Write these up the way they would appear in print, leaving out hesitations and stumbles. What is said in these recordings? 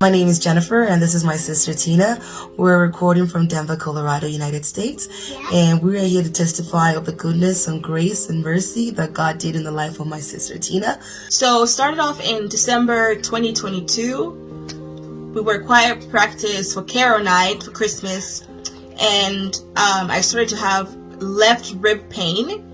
My name is Jennifer, and this is my sister Tina. We're recording from Denver, Colorado, United States, and we are here to testify of the goodness and grace and mercy that God did in the life of my sister Tina. So started off in December 2022. We were choir practice for Carol night for Christmas, and I started to have left rib pain,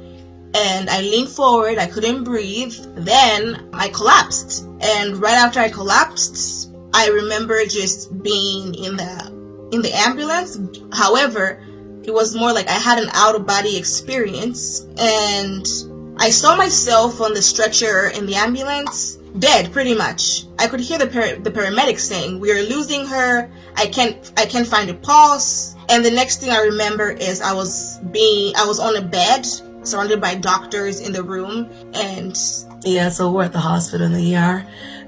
and I leaned forward. I couldn't breathe. Then I collapsed, and right after I collapsed, I remember just being in the ambulance. However, it was more like I had an out-of-body experience, and I saw myself on the stretcher in the ambulance, dead pretty much. I could hear the paramedics saying, "We are losing her. I can't find a pulse." And the next thing I remember is I was on a bed surrounded by doctors in the room, and so we're at the hospital in the ER,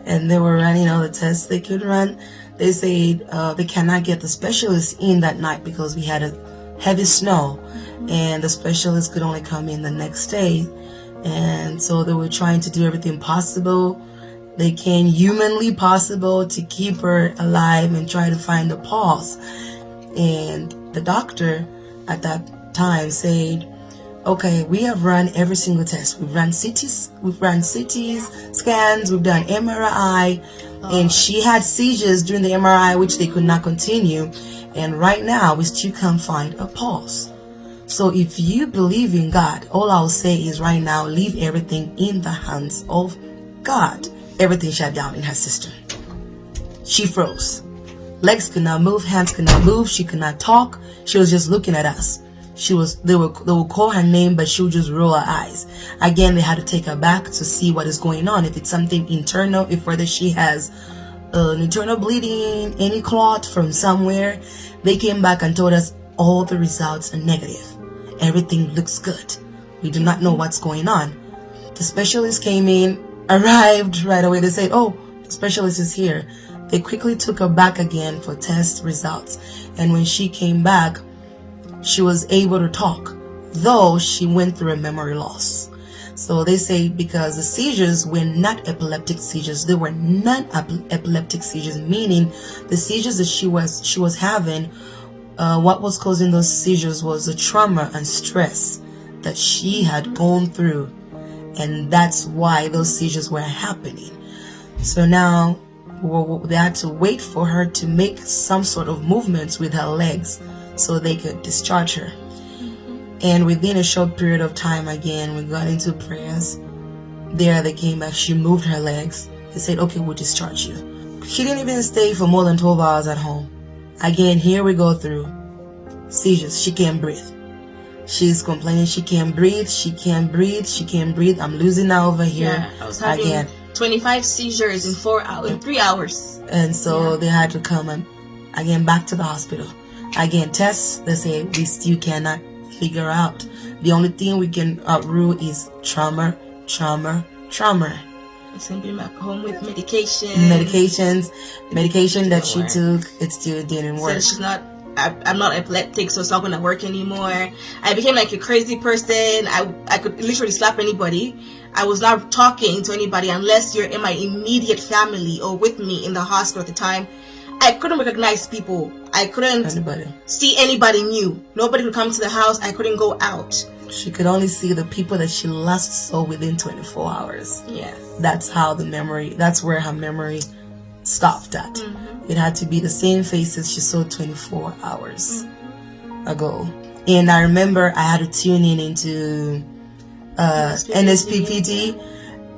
and they were running all the tests they could run. They said they cannot get the specialist in that night because we had a heavy snow, and the specialist could only come in the next day. And so they were trying to do everything possible they can, humanly possible, to keep her alive and try to find the pulse. And the doctor at that time said, "Okay, we have run every single test. We've run CTs, scans, we've done MRI, and she had seizures during the MRI, which they could not continue. And right now, we still can't find a pulse. So if you believe in God, all I'll say is right now, leave everything in the hands of God." Everything shut down in her system. She froze. Legs could not move, hands could not move, she could not talk. She was just looking at us. They would call her name, but she would just roll her eyes. Again, they had to take her back to see what is going on, if it's something internal, if whether she has an internal bleeding, any clot from somewhere. They came back and told us all the results are negative. Everything looks good. We do not know what's going on. The specialist came in, arrived right away. They said, "Oh, the specialist is here." They quickly took her back again for test results. And when she came back, she was able to talk, though she went through a memory loss. So they say because the seizures were not epileptic seizures, they were non-epileptic seizures, meaning the seizures that she was having, what was causing those seizures was the trauma and stress that she had gone through, and that's why those seizures were happening. So now they had to wait for her to make some sort of movements with her legs so they could discharge her. And within a short period of time, again, we got into prayers. There they came back. She moved her legs. They said, "Okay, we'll discharge you." She didn't even stay for more than 12 hours at home. Again, here we go through seizures. She can't breathe. She's complaining she can't breathe. She can't breathe. She can't breathe. I'm losing her over here. Yeah, I was having 25 seizures in 3 hours. And so they had to come and again back to the hospital. Again, tests, they say we still cannot figure out. The only thing we can rule is trauma. It's gonna be back home with medication. Medication that she took, it still didn't work. So I'm not epileptic, so it's not gonna work anymore. I became like a crazy person. I could literally slap anybody. I was not talking to anybody unless you're in my immediate family or with me in the hospital at the time. I couldn't recognize people. I couldn't see anybody new. Nobody could come to the house. I couldn't go out. She could only see the people that she last saw within 24 hours. Yes. That's where her memory stopped at. It had to be the same faces she saw 24 hours ago. And I remember I had to tune into NSPPT.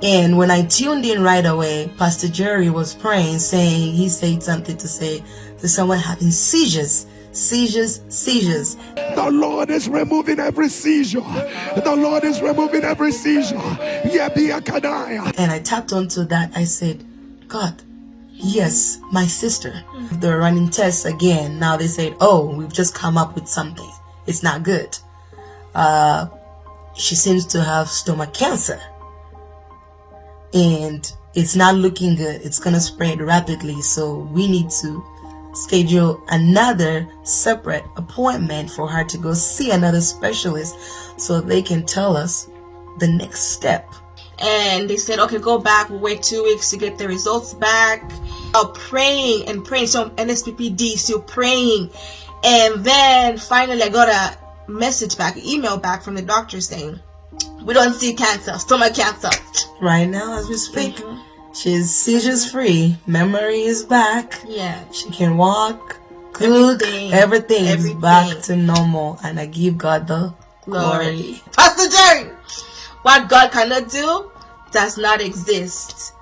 And when I tuned in right away, Pastor Jerry was praying, saying, he said something to say to someone having seizures. The Lord is removing every seizure. The Lord is removing every seizure. And I tapped onto that. I said, "God, yes, my sister." They're running tests again. Now they said, "Oh, we've just come up with something. It's not good. She seems to have stomach cancer. And it's not looking good. It's going to spread rapidly. So we need to schedule another separate appointment for her to go see another specialist so they can tell us the next step." and they said, okay, go back, we'll wait 2 weeks to get the results back. Praying and praying, so NSPPD, still praying. And then finally I got a message back, an email back from the doctor saying, we don't see cancer, stomach cancer. Right now as we speak, she's seizures free, memory is back. Yeah. She can walk, cook, everything is back to normal, and I give God the glory. Pastor Jerry, what God cannot do does not exist.